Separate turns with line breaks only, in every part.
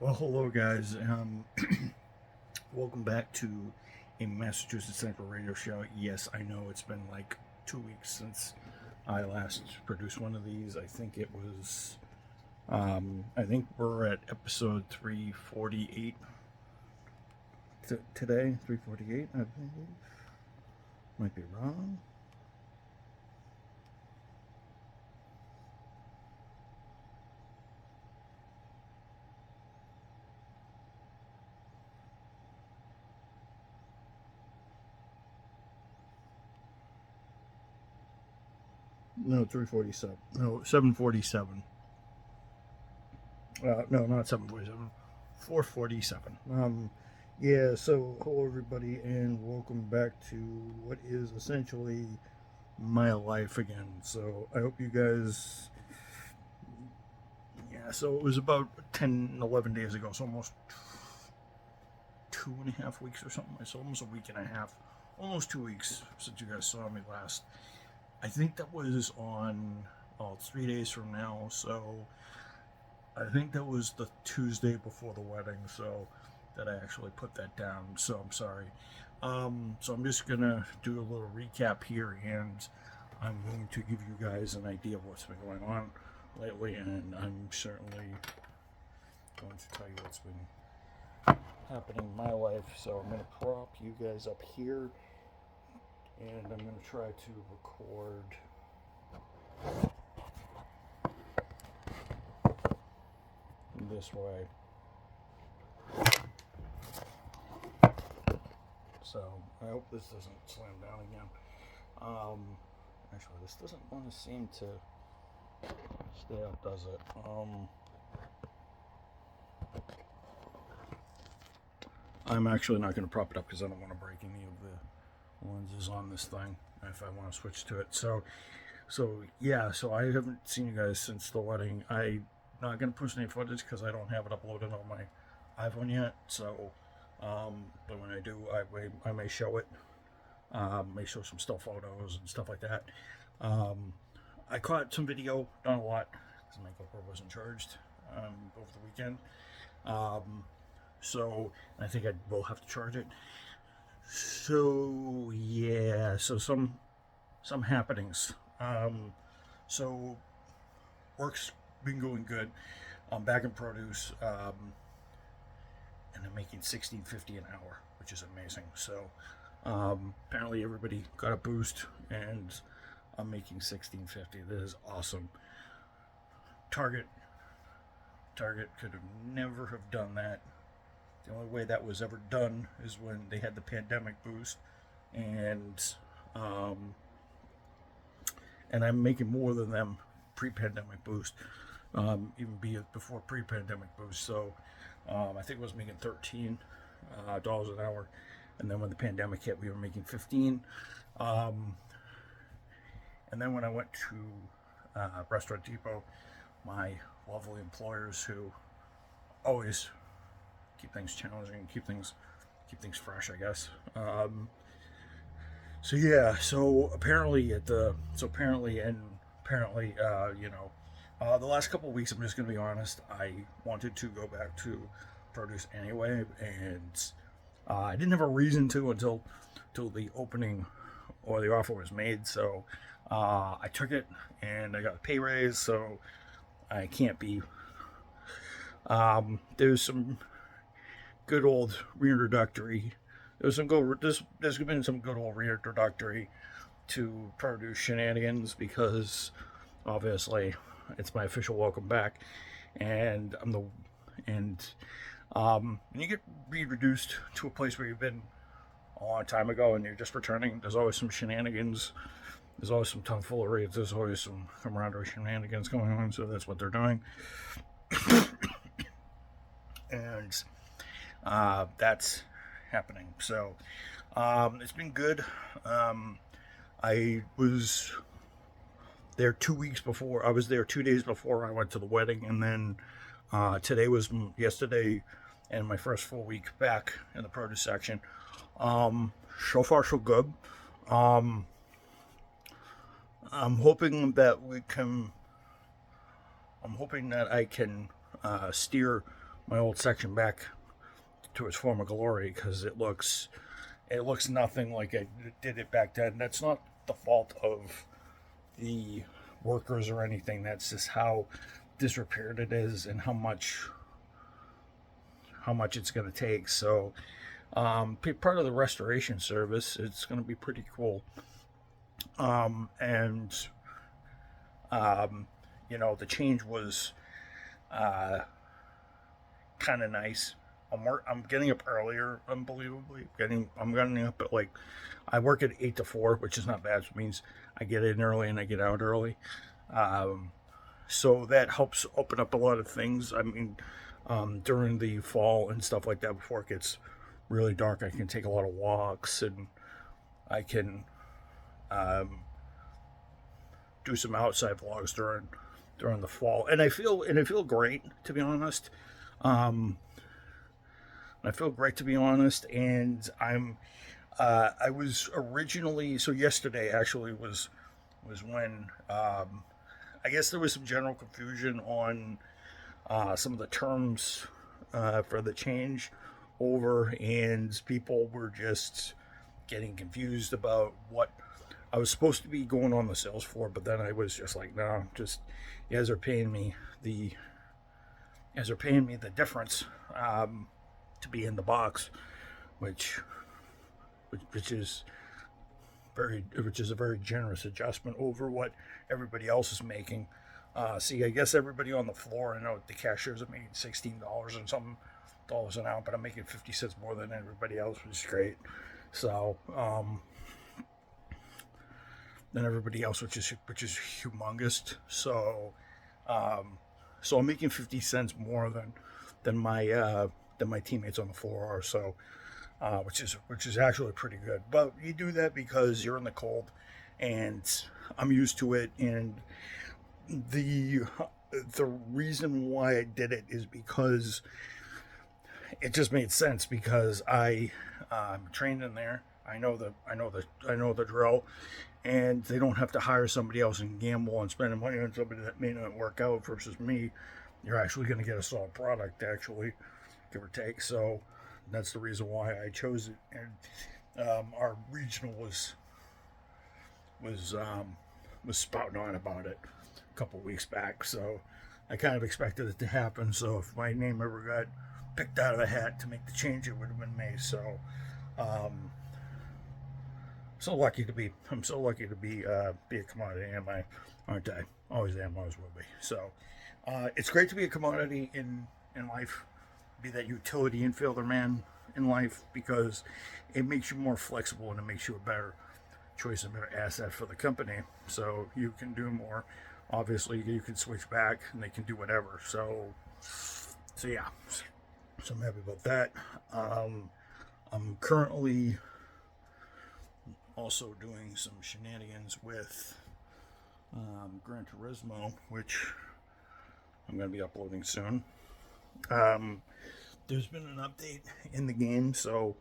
Well, hello, guys. Welcome back to a Massachusetts Central Radio Show. Yes, I know it's been like 2 weeks since I last produced one of these. I think it was, I think we're at episode 348 today. 348, I believe. Might be wrong. No, 347. No, 747. No, not 747. 447. Yeah, so hello everybody and welcome back to what is essentially my life again. So I hope you guys, yeah, so it was about 10, 11 days ago, so almost 2.5 weeks or something. It's almost a week and a half, almost 2 weeks since you guys saw me last. I think that was on, well, it's 3 days from now, so I think that was the Tuesday before the wedding, so that I actually put that down, so I'm sorry. So I'm just gonna do a little recap here, and I'm going to give you guys an idea of what's been going on lately, and I'm certainly going to tell you what's been happening in my life. So I'm gonna prop you guys up here, and I'm gonna try to record this way. So I hope this doesn't slam down again. Actually, this doesn't want to seem to stay up, does it? I'm actually not going to prop it up because I don't want to break any of the lenses on this thing if I want to switch to it. So yeah, so I haven't seen you guys since the wedding. I'm not going to post any footage because I don't have it uploaded on my iPhone yet. So, but when I do, I may show it. May show some still photos and stuff like that. I caught some video, not a lot, because my GoPro wasn't charged over the weekend. So I think I will have to charge it. So yeah, so some happenings. So work's been going good. I'm back in produce, and I'm making $16.50 an hour, which is amazing. So apparently everybody got a boost, and I'm making $16.50. This is awesome. Target could have never have done that. The only way that was ever done is when they had the pandemic boost, and I'm making more than them pre-pandemic boost, even before pre-pandemic boost. So I think I was making $13 an hour, and then when the pandemic hit, we were making 15. And then when I went to Restaurant Depot, my lovely employers who always keep things challenging, keep things fresh, I guess. So yeah, apparently, the last couple of weeks, I'm just gonna be honest, I wanted to go back to produce anyway, and I didn't have a reason to until the opening or the offer was made. So I took it, and I got a pay raise, so I can't be. There's some good old reintroductory. There's been some good old reintroductory to produce shenanigans, because obviously it's my official welcome back, and when you get reintroduced to a place where you've been a long time ago and you're just returning, there's always some shenanigans. There's always some tomfoolery. There's always some camaraderie shenanigans going on. So that's what they're doing. And that's happening. So it's been good. I was there 2 weeks before. I was there 2 days before I went to the wedding, and then today was yesterday, and my first full week back in the produce section. So far, so good. I'm hoping that I can steer my old section back to its former glory, because it looks nothing like I did it back then. That's not the fault of the workers or anything. That's just how disrepaired it is and how much it's going to take. So part of the restoration service, it's going to be pretty cool. And you know, the change was kind of nice. I'm getting up earlier, unbelievably. I'm getting up at, like, I work at 8 to 4, which is not bad, which means I get in early and I get out early. So that helps open up a lot of things. I mean, during the fall and stuff like that, before it gets really dark, I can take a lot of walks, and I can do some outside vlogs during the fall, and I feel great, to be honest. I feel great, to be honest, and I was originally, so yesterday actually was when I guess there was some general confusion on some of the terms for the change over, and people were just getting confused about what I was supposed to be going on the sales floor. But then I was just like, no, just, you guys are paying me the difference to be in the box, which is a very generous adjustment over what everybody else is making. See, I guess everybody on the floor, I know the cashiers are making $16 and something dollars an hour, but I'm making 50 cents more than everybody else, which is great. So, than everybody else, which is humongous. So, so I'm making 50 cents more than my teammates on the floor are. So, which is actually pretty good. But you do that because you're in the cold, and I'm used to it. And the reason why I did it is because it just made sense, because I'm trained in there. I know the drill, and they don't have to hire somebody else and gamble and spend money on somebody that may not work out versus me. You're actually going to get a solid product, actually, give or take. So that's the reason why I chose it. And our regional was spouting on about it a couple weeks back, so I kind of expected it to happen. So if my name ever got picked out of the hat to make the change, it would have been me. So I'm so lucky to be a commodity, aren't I? Always am, always will be. So it's great to be a commodity in life, be that utility infielder man in life, because it makes you more flexible and it makes you a better choice and better asset for the company. So you can do more. Obviously, you can switch back and they can do whatever. So yeah. So I'm happy about that. I'm currently also doing some shenanigans with Gran Turismo, which I'm going to be uploading soon. There's been an update in the game, so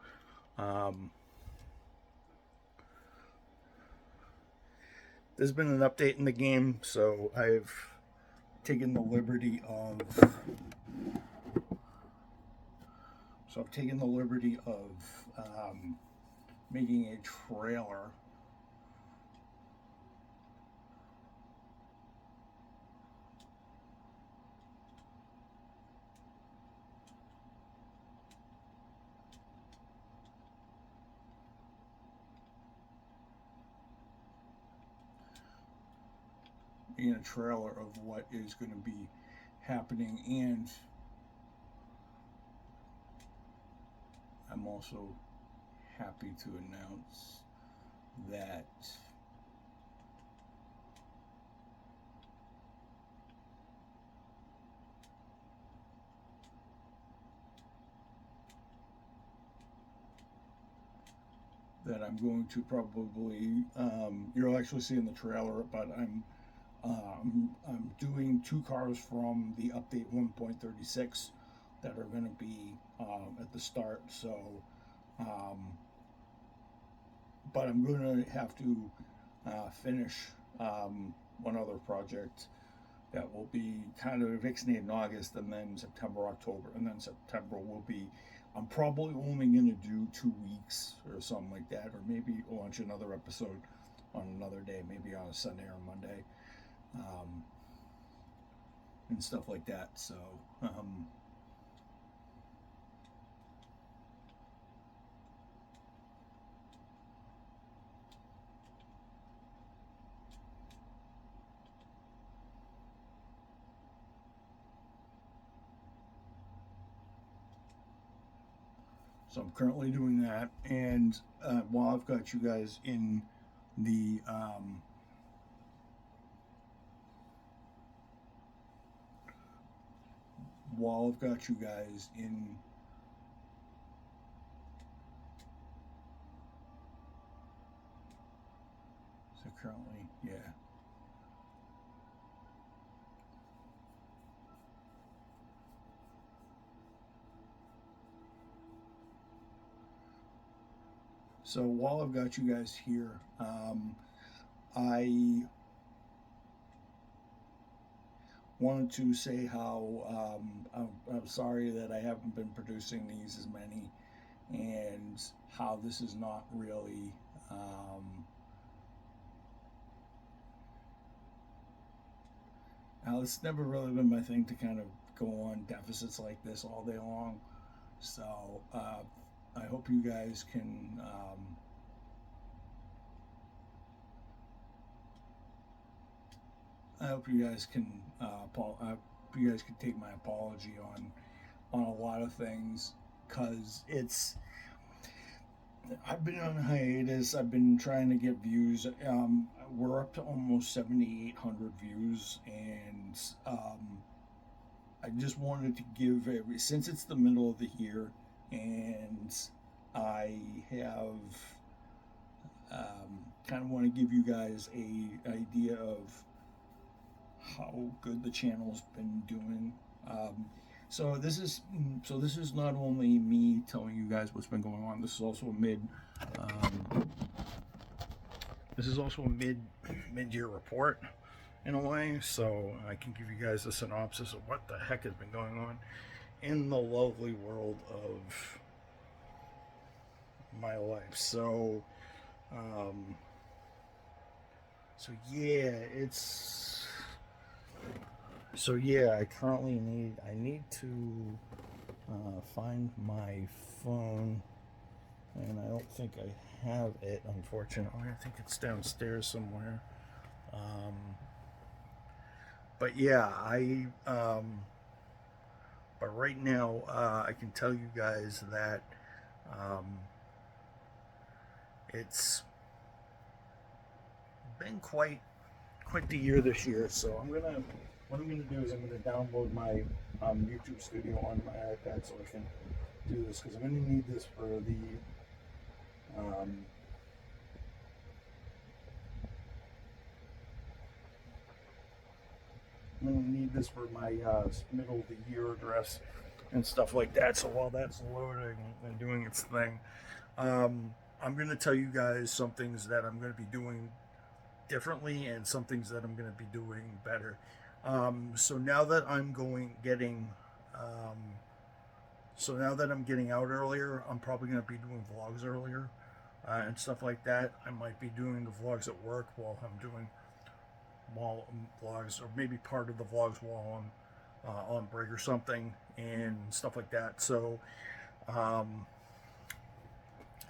there's been an update in the game, so I've taken the liberty of making a trailer of what is going to be happening, and I'm also happy to announce that I'm going to probably, you'll actually see in the trailer, but I'm doing 2 cars from the update 1.36 that are going to be at the start. So, but I'm going to have to finish one other project that will be kind of vaccinated in August, and then September, October, and then September will be. I'm probably only gonna do 2 weeks or something like that, or maybe launch another episode on another day, maybe on a Sunday or Monday, and stuff like that. So. So I'm currently doing that, and while I've got you guys in the while I've got you guys in so currently, yeah. So while I've got you guys here, I wanted to say how I'm sorry that I haven't been producing these as many, and how this is not really now it's never really been my thing to kind of go on deficits like this all day long. So I hope you guys can I hope you guys can take my apology on a lot of things, because I've been on hiatus. I've been trying to get views. We're up to almost 7,800 views, and I just wanted to give since it's the middle of the year, and I have kind of want to give you guys a idea of how good the channel's been doing. So this is not only me telling you guys what's been going on. This is also a mid-year report in a way. So I can give you guys a synopsis of what the heck has been going on in the lovely world of my life. So I need to find my phone, and I don't think I have it, unfortunately. I think it's downstairs somewhere. But yeah, but right now, I can tell you guys that it's been quite the year this year. So what I'm gonna do is I'm gonna download my YouTube Studio on my iPad so I can do this, because I'm gonna need this for the my middle of the year address and stuff like that. So while that's loading and doing its thing, I'm gonna tell you guys some things that I'm gonna be doing differently and some things that I'm gonna be doing better. So now that I'm getting out earlier, I'm probably going to be doing vlogs earlier and stuff like that. I might be doing the vlogs at work while vlogs, or maybe part of the vlogs while I'm on break or something and stuff like that. So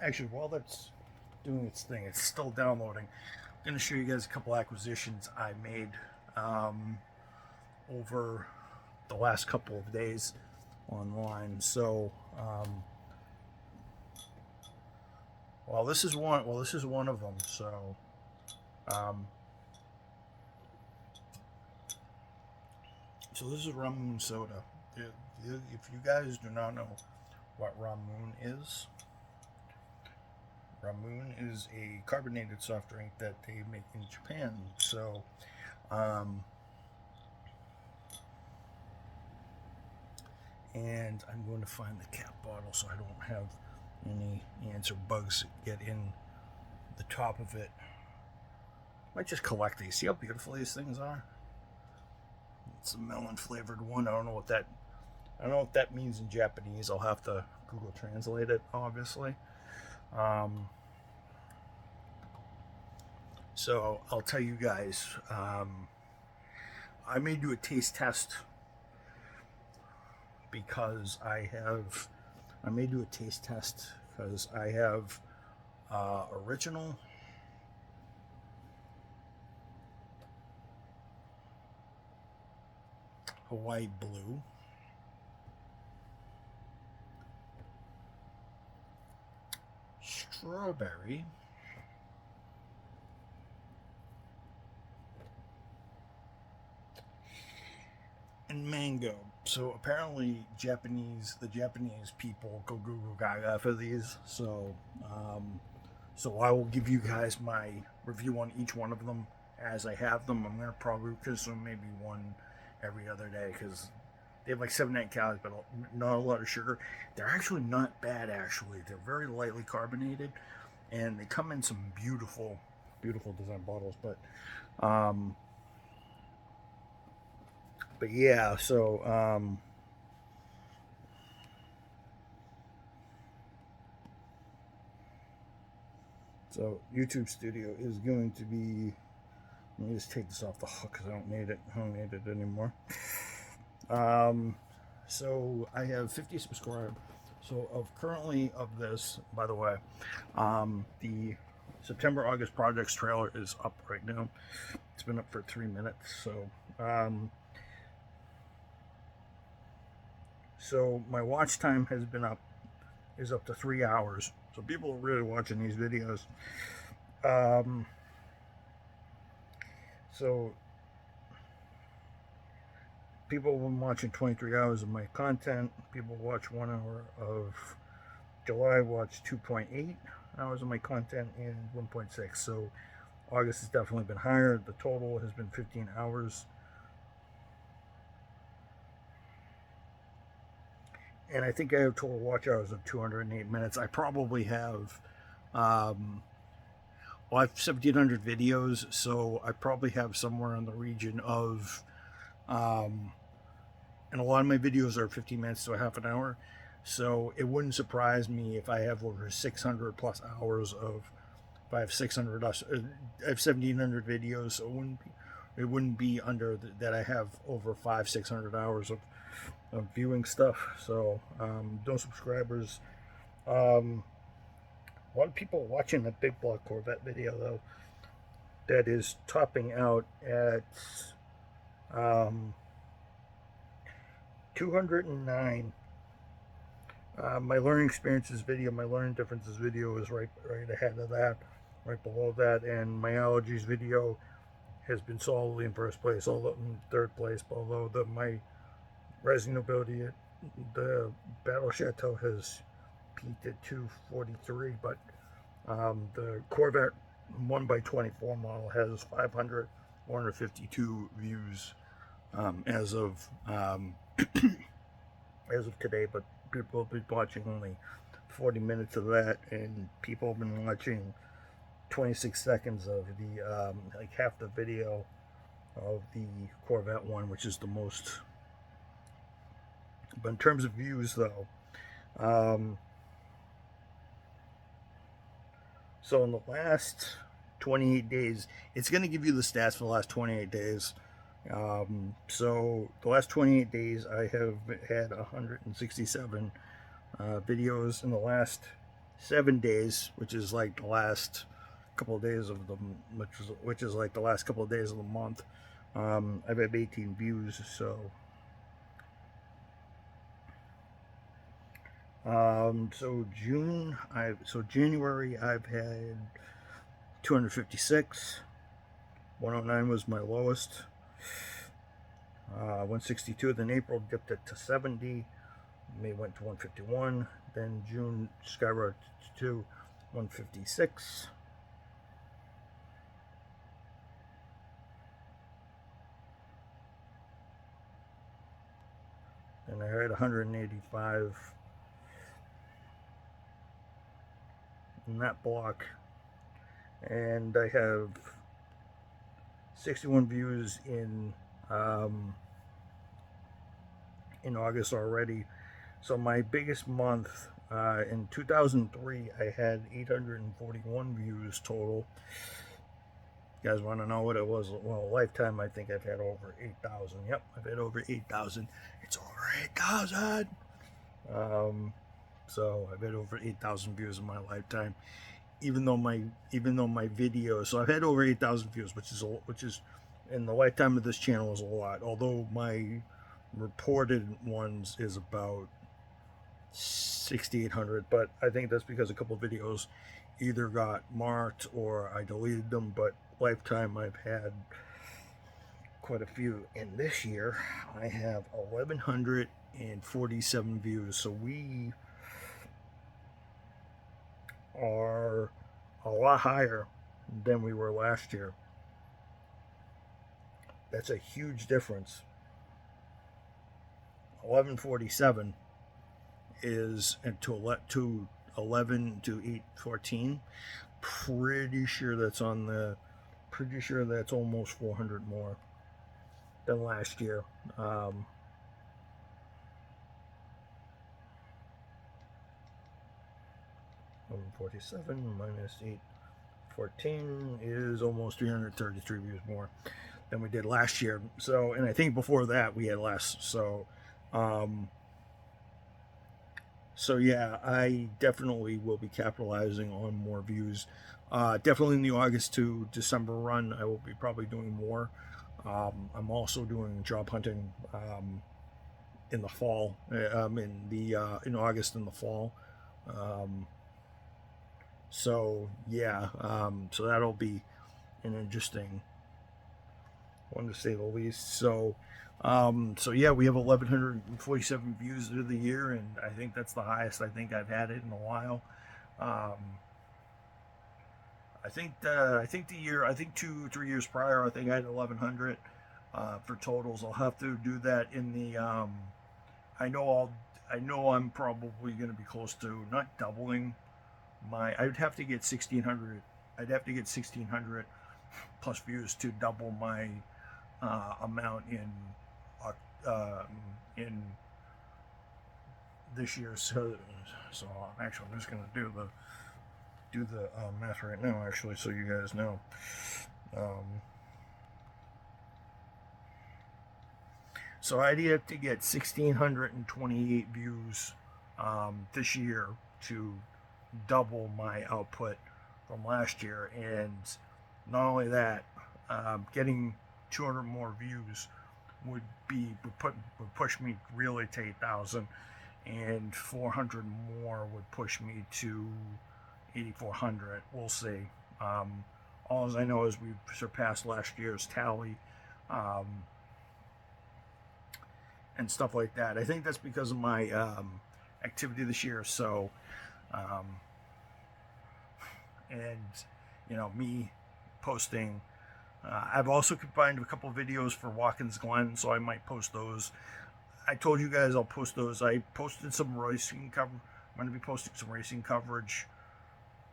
actually, while that's doing its thing, it's still downloading. I'm going to show you guys a couple acquisitions I made over the last couple of days online. So this is one of them. So this is Rum Moon soda. If you guys do not know what Rum Moon is a carbonated soft drink that they make in Japan. So and I'm going to find the cap bottle so I don't have any ants or bugs get in the top of it. Might just collect these. See how beautiful these things are? It's a melon flavored one. I don't know what that means in Japanese. I'll have to Google translate it, obviously. So I'll tell you guys, I may do a taste test because I may do a taste test because I have original Hawaii Blue, strawberry, and mango. So apparently the Japanese people go Google Gaga for these. So I will give you guys my review on each one of them as I have them. I'm gonna probably consume maybe one every other day because they have like 79 calories, but not a lot of sugar. They're actually not bad. Actually, they're very lightly carbonated, and they come in some beautiful, beautiful design bottles. But yeah, so YouTube Studio is going to be. Let me just take this off the hook because I don't need it anymore. So I have 50 subscribers. So currently of this, by the way, the September August projects trailer is up right now. It's been up for 3 minutes. So my watch time is up to 3 hours. So people are really watching these videos. So people have been watching 23 hours of my content. People watch 1 hour of July, watch 2.8 hours of my content, and 1.6. So August has definitely been higher. The total has been 15 hours. And I think I have total watch hours of 208 minutes. I probably have, I have 1,700 videos, so I probably have somewhere in the region of, and a lot of my videos are 15 minutes to a half an hour. So it wouldn't surprise me if I have over 600 plus hours of, if I have 600, I have 1,700 videos, so it wouldn't be under that I have over 500-600 hours of viewing stuff. So those subscribers, a lot of people watching the big block Corvette video though, that is topping out at 209. My learning experiences video, my learning differences video is right ahead of that, right below that, and my allergies video has been solidly in first place, although in third place, although my Rising Nobility, the Battle Chateau has peaked at 243, but the Corvette 1x24 model has 452 views as of today, but people have been watching only 40 minutes of that, and people have been watching 26 seconds of the like half the video of the Corvette one, which is the most. But in terms of views, though, so in the last 28 days, it's going to give you the stats for the last 28 days. So the last 28 days, I have had 167 videos. In the last 7 days, which is like the last couple of days of the, which is like the last couple of days of the month, I've had 18 views. So. So January I've had 256. 109 was my lowest. 162. Then April dipped it to 70. May went to 151. Then June skyrocketed to 156. Then I had 185. In that block, and I have 61 views in in August already. So my biggest month in 2003, I had 841 views total. You guys want to know what it was? Well, lifetime, I think I've had over 8,000. Yep, I've had over 8,000. It's over 8,000. So I've had over 8,000 views in my lifetime. Even though my videos, so I've had over 8,000 views, which is in the lifetime of this channel is a lot. Although my reported ones is about 6,800, but I think that's because a couple of videos either got marked or I deleted them. But lifetime, I've had quite a few. And this year, I have 1,147 views. So we are a lot higher than we were last year. That's a huge difference. 1147 is to 11 to 814. Pretty sure that's almost 400 more than last year. 1147 minus 814 is almost 333 views more than we did last year. So, and I think before that we had less. So, yeah, I definitely will be capitalizing on more views. Definitely in the August to December run, I will be probably doing more. I'm also doing job hunting in the fall, in August in the fall. So yeah, so that'll be an interesting one to say the least. So yeah, we have 1,147 views of the year, and I think that's the highest I think I've had it in a while. I think 2-3 years prior, I think I had 1,100 for totals. I'll have to do that in the. I know I'm probably going to be close to not doubling my. I'd have to get 1,600. I'd have to get 1,600 plus views to double my amount in this year. So actually, I'm just going to do the math right now. Actually, so you guys know. So I'd have to get 1,628 views this year to double my output from last year, and not only that, getting 200 more views would push me really to 8,000, and 400 more would push me to 8,400. We'll see. All I know is we've surpassed last year's tally, and stuff like that. I think that's because of my activity this year. So, and me posting. I've also combined a couple videos for Watkins Glen, so I might post those. I told you guys I'll post those. I posted some racing cover. I'm going to be posting some racing coverage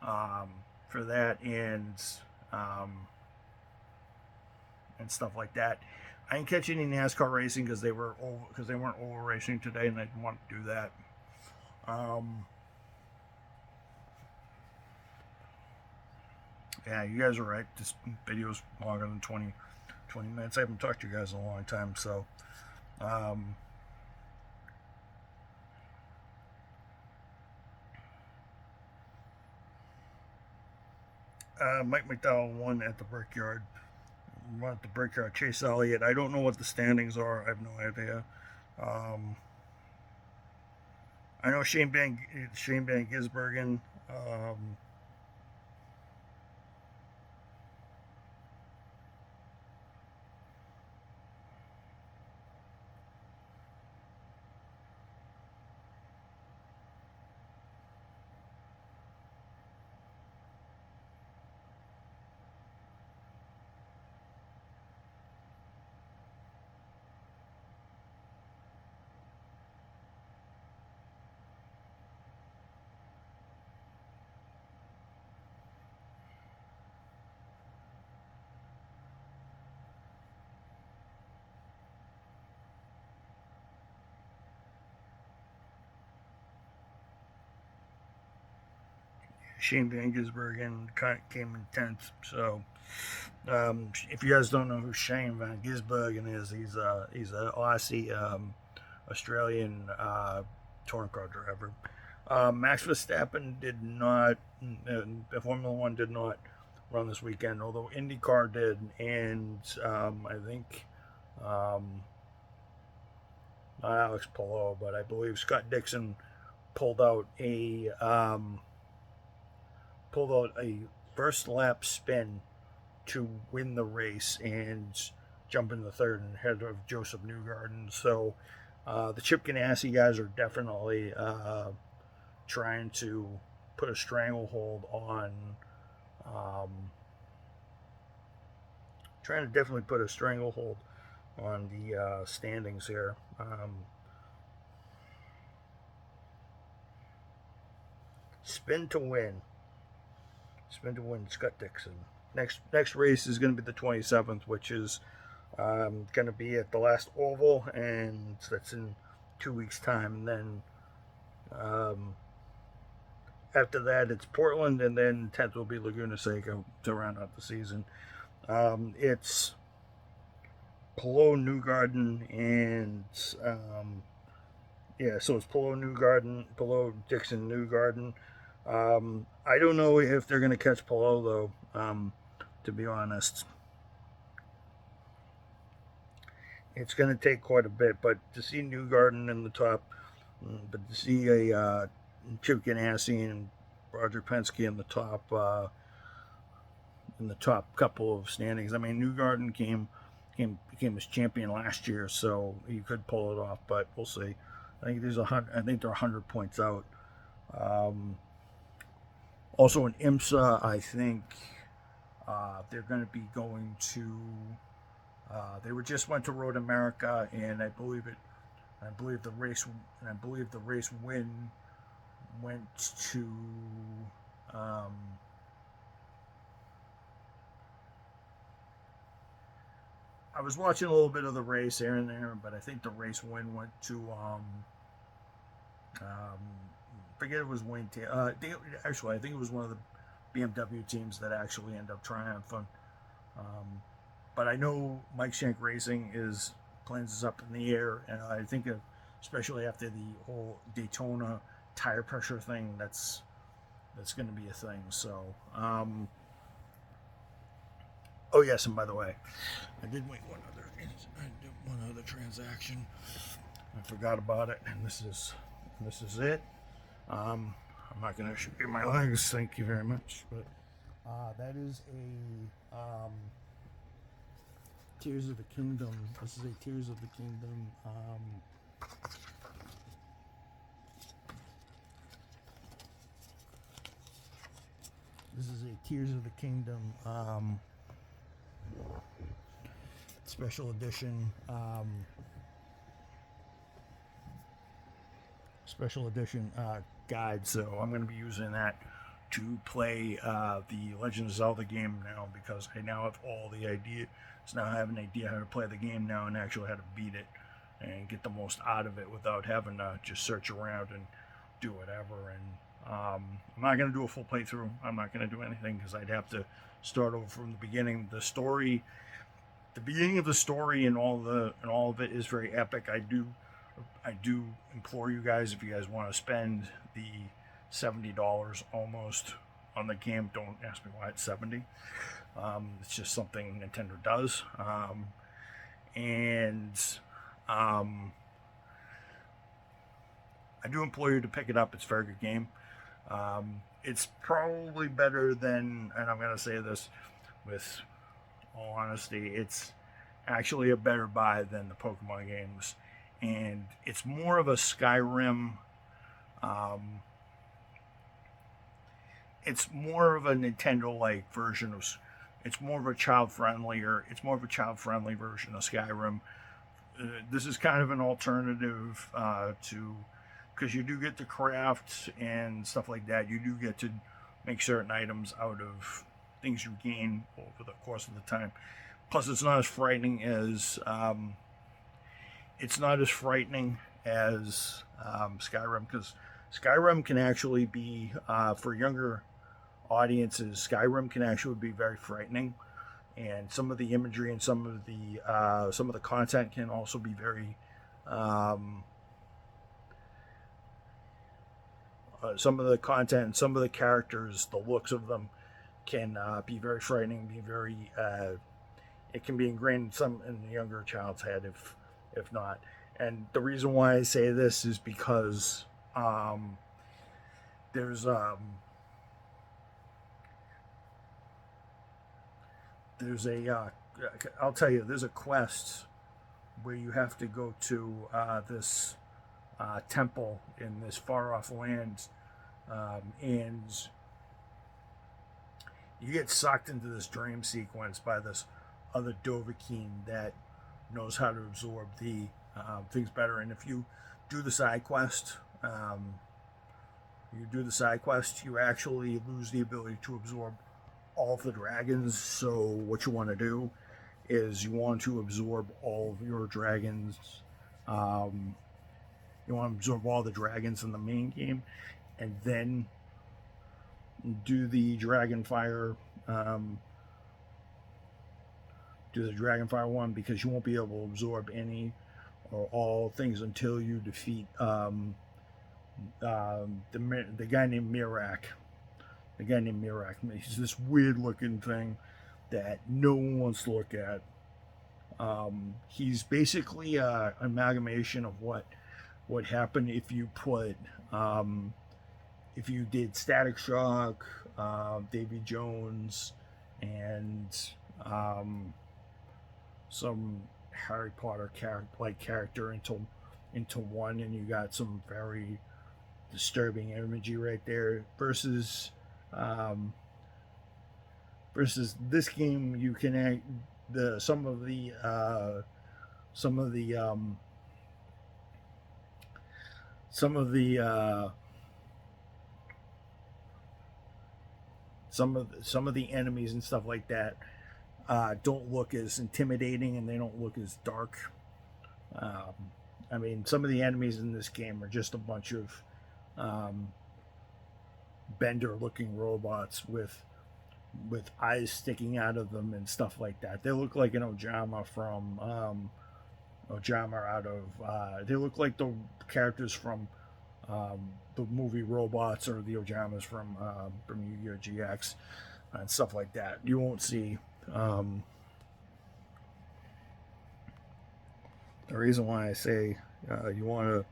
for that, and stuff like that. I didn't catch any NASCAR racing because they weren't over racing today, and I didn't want to do that. Yeah, you guys are right. This video's longer than 20 minutes. I haven't talked to you guys in a long time, so Mike McDowell won at the Brickyard. Chase Elliott. I don't know what the standings are. I have no idea. I know Shane Van Gisbergen. Shane Van Gisbergen came in 10th. So, if you guys don't know who Shane Van Gisbergen is, he's an Aussie, Australian touring car driver. Max Verstappen did not, Formula One did not run this weekend, although IndyCar did, and I think not Alex Palou, but I believe Scott Dixon pulled out a first lap spin to win the race and jump in the third and ahead of Joseph Newgarden. So the Chip Ganassi guys are definitely trying to put a stranglehold on the standings here. Spin to win, Scott Dixon. Next race is going to be the 27th, which is going to be at the last oval, and that's in 2 weeks' time. And then after that, it's Portland, and then 10th will be Laguna Seca to round out the season. It's Palou, Newgarden, and so it's Palou, Dixon, Newgarden. I don't know if they're going to catch Palou, though, to be honest. It's going to take quite a bit, but to see Newgarden in the top, but to see a Chip Ganassi and Roger Penske in the top couple of standings. I mean, Newgarden became his champion last year, so he could pull it off, but we'll see. I think they're 100 points out. Also in IMSA, I think they're going to be going to. They just went to Road America, and I believe the race win went to. I was watching a little bit of the race here and there, but I think the race win went to forget it was Wayne Taylor. Actually, I think it was one of the BMW teams that actually ended up triumphing. But I know Mike Shank Racing plans is up in the air, and I think especially after the whole Daytona tire pressure thing, that's going to be a thing. So, oh yes, and by the way, I did one other transaction. I forgot about it, and this is it. I'm not going to show you my legs. Thank you very much, but that is a Tears of the Kingdom. This is a Tears of the Kingdom. This is a Tears of the Kingdom special edition. Guide. So I'm going to be using that to play the Legend of Zelda game now, because I now have all the ideas. Now I have an idea how to play the game now and actually how to beat it and get the most out of it without having to just search around and do whatever. And I'm not going to do a full playthrough. I'm not going to do anything because I'd have to start over from the beginning. The beginning of the story and all of it is very epic. I do implore you guys, if you guys want to spend the $70 almost on the game, don't ask me why it's 70. It's just something Nintendo does. I do implore you to pick it up. It's a very good game. It's probably better than, and I'm going to say this with all honesty, it's actually a better buy than the Pokemon games. And it's more of a Skyrim. It's more of a Nintendo-like version of. It's more of a child-friendly version of Skyrim. This is kind of an alternative to, because you do get to craft and stuff like that. You do get to make certain items out of things you gain over the course of the time. Plus, it's not as frightening as Skyrim, because Skyrim can actually be for younger audiences, Skyrim can actually be very frightening, and some of the imagery and some of the content can also be very some of the content and some of the characters, the looks of them can be very frightening, be very it can be ingrained in the younger child's head if not. And the reason why I say this is because there's I'll tell you, there's a quest where you have to go to this temple in this far off land, and you get sucked into this dream sequence by this other Dovahkiin that knows how to absorb the things better. And if you do the side quest, you actually lose the ability to absorb all of the dragons. So what you want to do is you want to absorb all of your dragons. You want to absorb all the dragons in the main game, and then do the Dragonfire. Do the Dragonfire one, because you won't be able to absorb any or all things until you defeat the guy named Mirak. The guy named Mirak. He's this weird looking thing that no one wants to look at. He's basically an amalgamation of what would happen if you put if you did Static Shock, Davy Jones, and some Harry Potter character into one, and you got some very disturbing imagery right there. Versus this game, you can some of the enemies and stuff like that don't look as intimidating, and they don't look as dark. I mean, some of the enemies in this game are just a bunch of Bender-looking robots with eyes sticking out of them and stuff like that. They look like an Ojama from they look like the characters from the movie Robots, or the Ojamas from Yu-Gi-Oh! GX and stuff like that. You won't see. The reason why I say you want to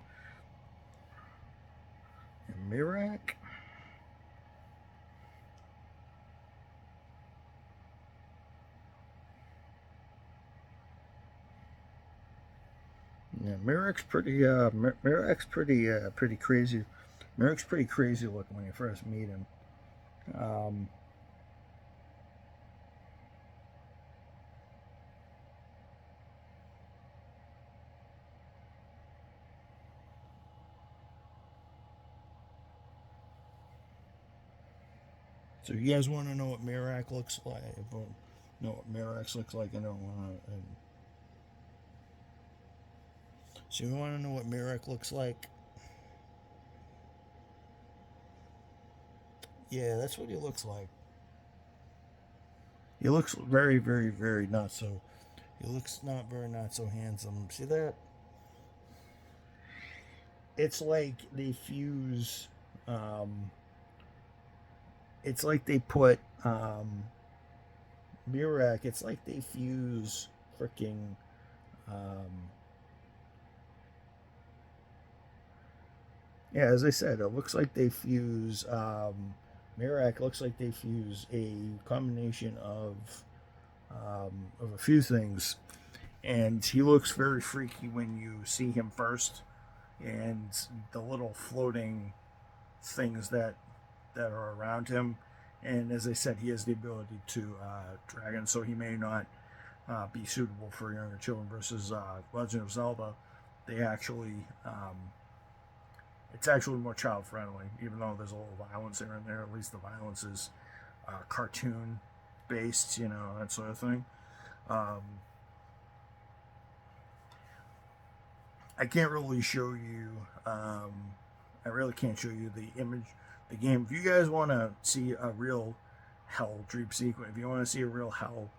Mirak. Yeah, Mirak's pretty crazy. Mirak's pretty crazy looking when you first meet him. So you guys want to know what Mirak looks like? Know what Mirak looks like? I don't want to. So you want to know what Mirak looks like? Yeah, that's what he looks like. He looks very, very, very not so. He looks not so handsome. See that? It's like they fuse. It's like they put Mirak. It's like they fuse freaking. Yeah, as I said, it looks like they fuse. Mirak looks like they fuse a combination of a few things, and he looks very freaky when you see him first, and the little floating things that are around him. And as I said, he has the ability to dragon, so he may not be suitable for younger children. Versus Legend of Zelda, they actually it's actually more child friendly, even though there's a little violence here and there. At least the violence is cartoon based, that sort of thing. I can't really show you I really can't show you the image, the game. If you guys want to see a real hell dream sequence, if you want to see a real hell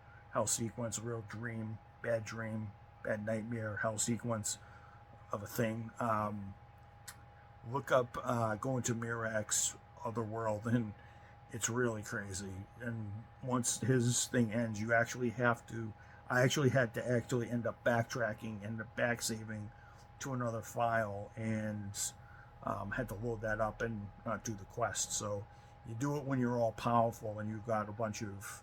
sequence, a real dream, bad nightmare, hell sequence of a thing, look up, go into Mirac's Otherworld, and it's really crazy. And once his thing ends, you actually have to, I actually had to actually end up backtracking, end up back saving to another file, and had to load that up and not do the quest. So you do it when you're all powerful and you've got a bunch of,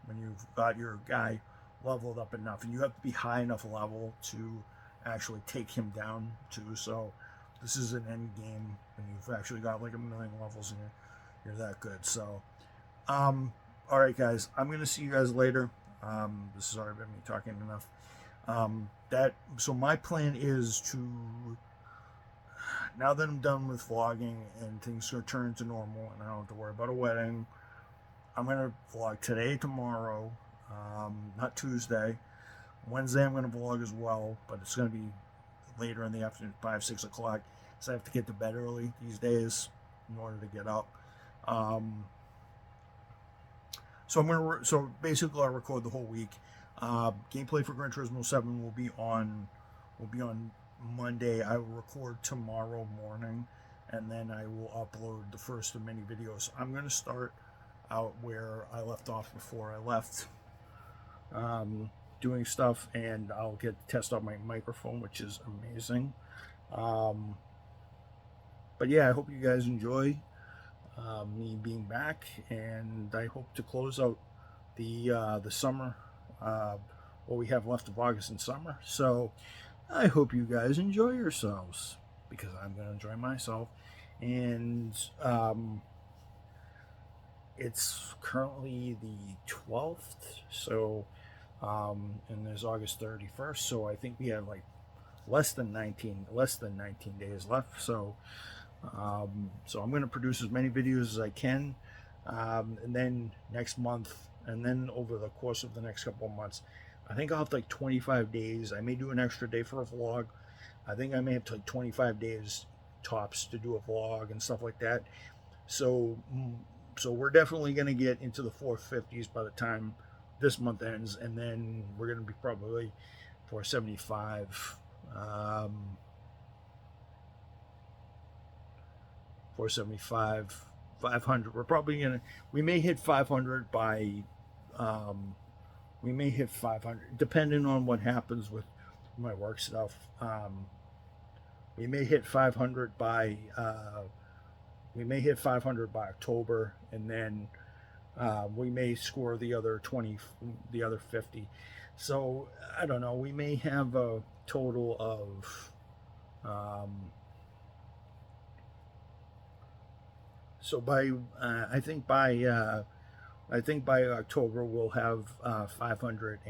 when you've got your guy leveled up enough, and you have to be high enough level to actually take him down too. So this is an end game when you've actually got like 1,000,000 levels and you're that good. So all right, guys, I'm gonna see you guys later. This has already been me talking enough. So my plan is to, now that I'm done with vlogging and things return to normal and I don't have to worry about a wedding, I'm gonna vlog today, tomorrow, not Tuesday. Wednesday I'm gonna vlog as well, but it's gonna be later in the afternoon, 5, 6 o'clock. So I have to get to bed early these days in order to get up. So basically I'll record the whole week. Gameplay for Gran Turismo 7 will be on Monday. I will record tomorrow morning, and then I will upload the first of many videos. I'm going to start out where I left off before I left, doing stuff, and I'll get to test out my microphone, which is amazing. But yeah, I hope you guys enjoy me being back, and I hope to close out the summer, what we have left of August and summer. So I hope you guys enjoy yourselves, because I'm going to enjoy myself. And it's currently the 12th, so and there's August 31st, so I think we have like less than 19 days left. So so I'm going to produce as many videos as I can, and then next month, and then over the course of the next couple of months, I think I'll have like 25 days. I may do an extra day for a vlog. I think I may have like 25 days tops to do a vlog and stuff like that. So we're definitely going to get into the 450s by the time this month ends, and then we're going to be probably 475. 475, 500. We're probably gonna, we may hit 500 by, we may hit 500 depending on what happens with my work stuff. We may hit 500 by, October, and then we may score the other 20, the other 50. So I don't know. We may have a total of, so by I think by October we'll have 500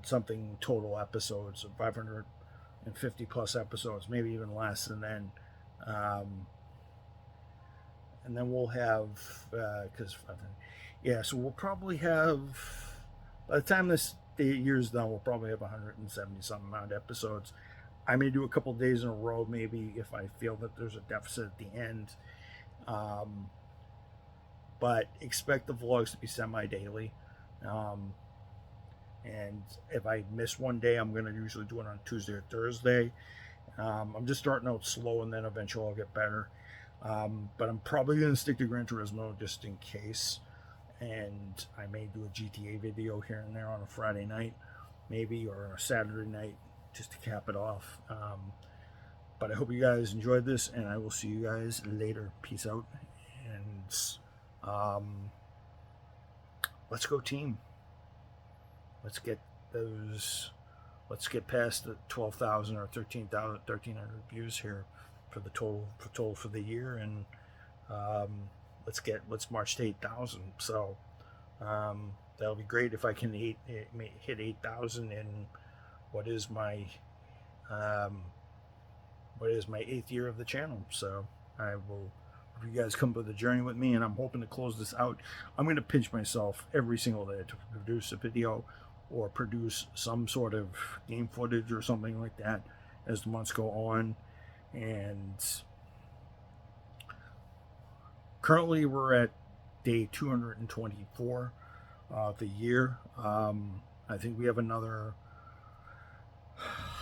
something total episodes, 550 plus episodes, maybe even less. And then we'll have so we'll probably have, by the time this year's done, we'll probably have 170 something amount of episodes. I may do a couple days in a row, maybe, if I feel that there's a deficit at the end. But expect the vlogs to be semi-daily. And if I miss one day, I'm going to usually do it on Tuesday or Thursday. I'm just starting out slow, and then eventually I'll get better. But I'm probably going to stick to Gran Turismo just in case. And I may do a GTA video here and there on a Friday night, maybe, or a Saturday night, just to cap it off. But I hope you guys enjoyed this, and I will see you guys later. Peace out, and let's go team. Let's get past the 12,000 or 1300 views here for the total for the year, and let's march to 8,000. So that'll be great if I can hit 8,000 in what is my 8th year of the channel. So I will, if you guys come to the journey with me, and I'm hoping to close this out. I'm going to pinch myself every single day to produce a video or produce some sort of game footage or something like that, as the months go on. And currently we're at day 224 of the year. I think we have another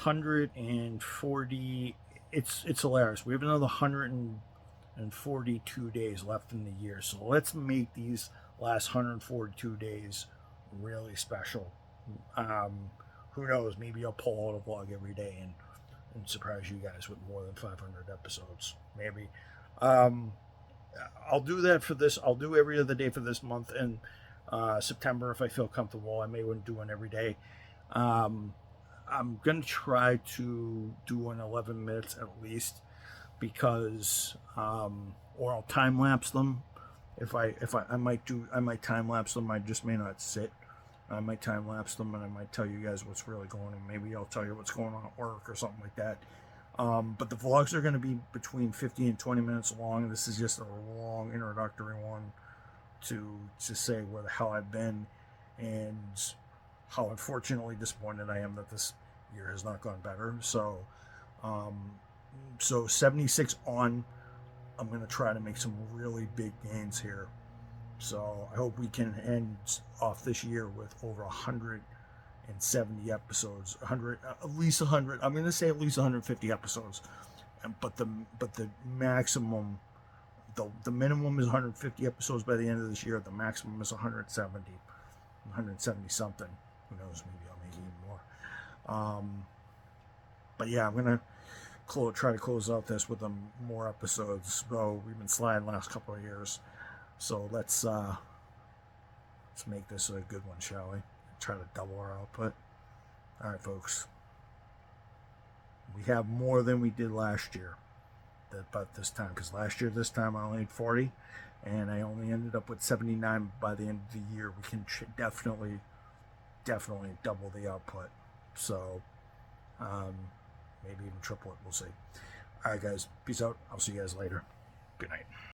140. It's hilarious. We have another 142 days left in the year. So let's make these last 142 days really special. Who knows? Maybe I'll pull out a vlog every day and surprise you guys with more than 500 episodes. Maybe. I'll do that for this. I'll do every other day for this month, and September if I feel comfortable. I may do one every day. I'm gonna try to do an 11 minutes at least, because or I'll time lapse them. I might time lapse them. I just may not sit. I might time lapse them, and I might tell you guys what's really going on. Maybe I'll tell you what's going on at work or something like that. But the vlogs are going to be between 50 and 20 minutes long. This is just a long introductory one to say where the hell I've been and how unfortunately disappointed I am that this year has not gone better. So 76 on, I'm going to try to make some really big gains here. So I hope we can end off this year with over 170 episodes, at least 100. I'm going to say at least 150 episodes, but the maximum, the minimum is 150 episodes by the end of this year. The maximum is 170 something. Who knows? Maybe I'll make even more. But yeah, I'm gonna try to close out this with more episodes. So we've been sliding the last couple of years. So let's make this a good one, shall we? Try to double our output. All right, folks. We have more than we did last year, about this time, because last year this time I only had 40, and I only ended up with 79 by the end of the year. We can definitely double the output. So maybe even triple it. We'll see. All right, guys. Peace out. I'll see you guys later. Good night.